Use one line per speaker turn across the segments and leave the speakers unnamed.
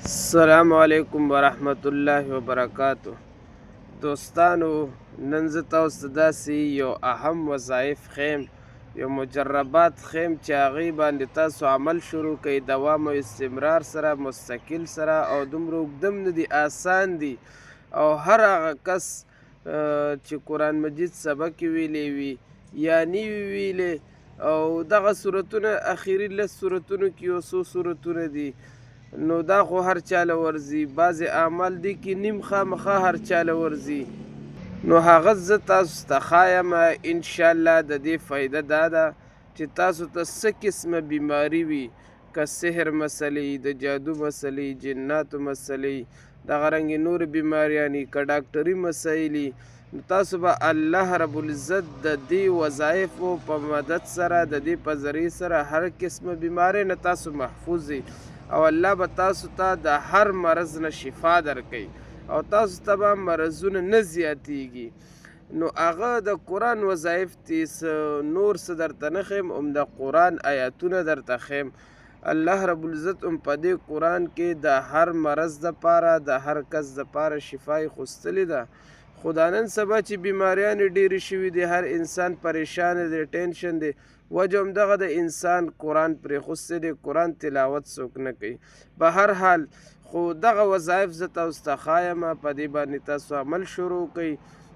السلام علیکم ورحمت الله وبرکاتو. دوستانو، نن زه تاسو ته داسې یو اهم وظایف خیم، یو مجربات خیم چې هغې باندې تاسو عمل شروع کړئ دوام او استمرار سره، مستقل سره، او دومره اوږده هم نه دي، آسان دي. او هر هغه کس چې قرآن مجید سبق یې ویلی وي یا نه وي ویلی، او دغه صورتونه اخري 10 صورتونو کې یو څو صورتونه دي، نو دا خو هر چاله ورځي. بعضې اعمال دي کې نیم خامخا هر چاله ورځي، نو هغه زه تاسو ته ښایم. انشاءالله د دې فایده دا ده چې تاسو ته څه قسمه بیماري وي، که سحر مسلې، د جادو مسلې، جناتو مسلې، دغه رنګې نور بیماریانې، که ډاکټري مسایلې، نو تاسو به الله رب العزت د دې وظایفو په مدد سره، د دې په ذریعې سره هر قسمه بیمارۍ نه تاسو محفوظ وي، او الله به تاسو ته د هر مرض نه شفا درکوي، او تاسو ته به مرضونه نه زیاتیږي. نو هغه د قرآن وظایف دي، نور څه درته نه ښیم، هم د قرآن آیاتونه درته ښیم. الله رب العزت هم په دې قرآن کې د هر مرض دپاره، د هر کس دپاره شفا یې خوستلې ده. خو دا نن سبا چې بیماریانې ډېرې شوي دي، هر انسان پریشان دی، ټینشن دی، وجه همدغه د انسان قرآن پرېښوستی دی، قرآن تلاوت څوک نه کوي. به هر حال خو دغه وظایف زه تاسو ته ښایم، په دې باندې تاسو عمل شروع کوئ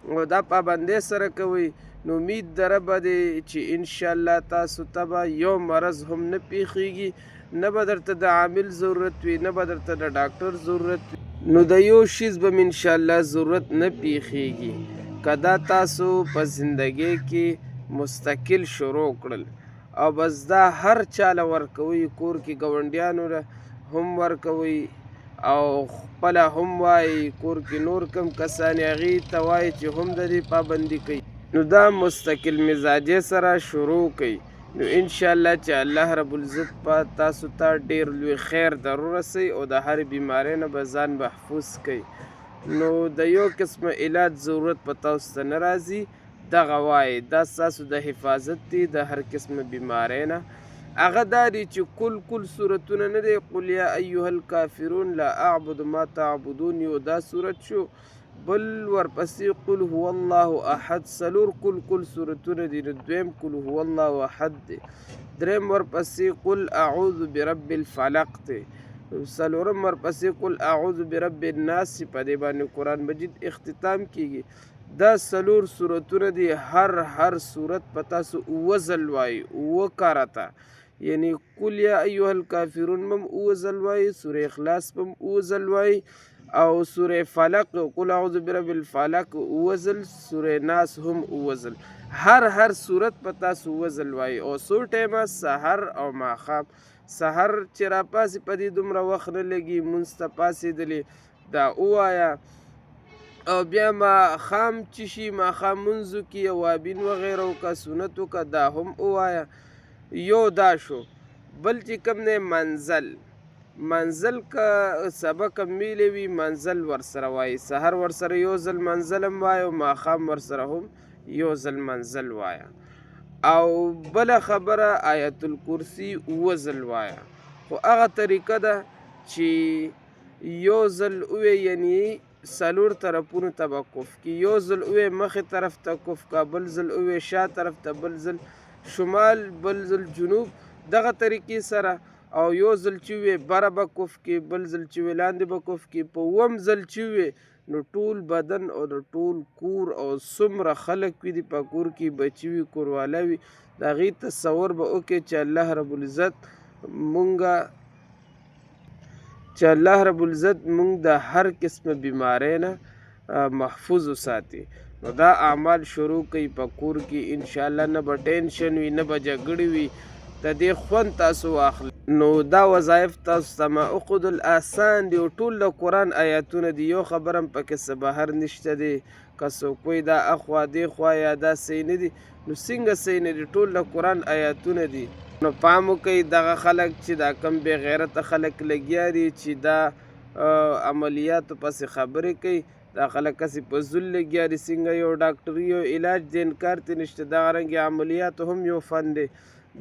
او دا پابندۍ سره کوئ، نو امید د ربه دی چې انشاءالله تاسو ته به یو مرض هم نه پیښیږي، نه به درته د عامل ضرورت وي، نه به درته د ډاکټر ضرورت وي، نو د یو شیز به انشاءالله ضرورت نه پیښیږي. که دا تاسو په زندګۍ کې مستقل شروع کړل او بس دا هر چاله ورکوئ، کور کې ګاونډیانو له هم ورکوئ او خپله هم وایي، کور کې نور کم کسان هغې ته وایي چې هم د دې پابندي کوي، نو دا مستقل مزاجۍ سره شروع کوئ، نو انشاءالله چې الله رب العزت په تاسو ته ډېر لوی خیر در ورسوي او د هر بیمارۍ نه به ځان محفوظ کوي. نو د یو قسمه علاج ضرورت په تاسو ته نه راځي، دغه وایي دا ستاسو د حفاظت دی د هر قسمه بیمارۍ نه. هغه دا دی چې کل صورتونه نه دی، قل یا ایها الکافرون لا اعبد ما تعبدون یو دا صورت شو، بل ورپسې قل هو الله احد، څلور کل صورتونه دي، نو دویم قل هو الله احد دی، دریم ورپسې قل اعوذ برب الفلق دی، څلورم ورپسې قل اعوذ برب الناس، په دې باندې قرآن مجید اختتام کیږي. دا څلور صورتونه دي، هر صورت په تاسو اووه ځل وایي، اووه کارته، یعنی قل یا ایها الکافرون هم اووه ځل وایي، سوره اخلاص هم اووه ځل وایي، او سوره فلق قل اعوذ برب الفلق اووه ځل، سوره ناس هم اووه ځل، هر صورت په تاسو اووه ځل وایي. او څو ټیمه؟ سحر او ماښام. سحر چې راپاسې په دې دومره وخت نه لګي، مونځ ته پاڅېدلې دا ووایه، او بیا ماښام چې شي، ماښام مونځو کې اوابین وغیره وکړه، سنت وکړه، دا هم ووایه. یو دا شو. بل چې کوم دی منزل که سبق هم ویلی وي، منزل ورسره وایي، سحر ورسره یو ځل منزل هم وایه، او ماښام ورسره هم یو ځل منزل وایه. او بله خبره آیت الکرسي اووه ځل وایه. خو هغه طریقه ده چې یو ځل ووایې، یعنې څلور طرفونو ته به کف کي، یو ځل ووایې مخې طرف ته کف کا، بل ځل ووایې شا طرف ته، بل ځل شمال، بل ځل جنوب، دغه طریقې سره. او یو ځل چې ووایې بره به کف کي، بل ځل چې ووایې لاندې به کف کي، په اووم ځل چې ووایې نو ټول بدن او د ټول کور او څومره خلک وي دي په کور کې، بچي وي، کورواله وي، د هغې تصور به وکړې چې الله رب العزت مونږ د هر قسمه بیمارۍ نه محفوظ وساتي. نو دا اعمال شروع کوي په کور کې، انشاءالله نه به ټینشن وي، نه به جګړې وي، د دې خوند تاسو واخلئ. نو دا وظایف تاسو ته ما وښودل، آسان دي او ټول د قرآن آیاتونه دي، یو خبره هم پکې څه بهر نشته دی. که څوک وایي دا اخوا دې خوا یا دا صحیح نه دي، نو څنګه صحیح نه دي؟ ټول د قرآن آیاتونه دي. نو پام وکئ، دغه خلک چې دا کم بې غیرته خلک لګیا دي چې دا عملیاتو پسې خبرې کوي، دا خلک هسې په زول لګیا دي، څنګه یو ډاکټري یو علاج د انکار ته نشته، دغه رنګې عملیاتو هم یو فن دی.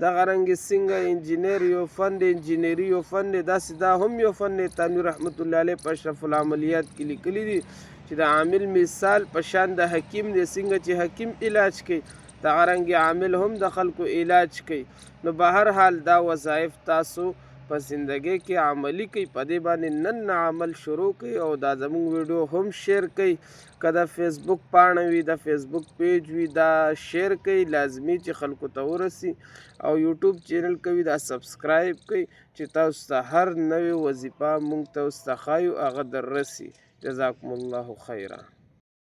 دغه رنګې څنګه انجینر یو فن دی، انجینري یو فن دی، داسې دا هم یو فن دی. تنویر رحمت الله علیه په اشرف العملیات کې لیکلي دي چې د عامل مثال په شان د حکیم دی. څنګه چې حکیم علاج کوي دغه رنګې عامل هم د خلکو علاج کوي. نو به هر حال دا وظایف تاسو په زندګۍ کې عملي کوي، په دې باندې نن نه عمل شروع کوي او دا زموږ ویډیو هم شیر کوي. که د فیسبوک پاڼه وي، د فیسبوک پیج وي، دا شیر کوي لازمي چې خلکو ته ورسي. او یوټیوب چینل کوي دا سبسکرایب کوي چې تاسو ته هر نوې وظیفه مونږ ته ښایو هغه در رسي. جزاکم الله خیرا.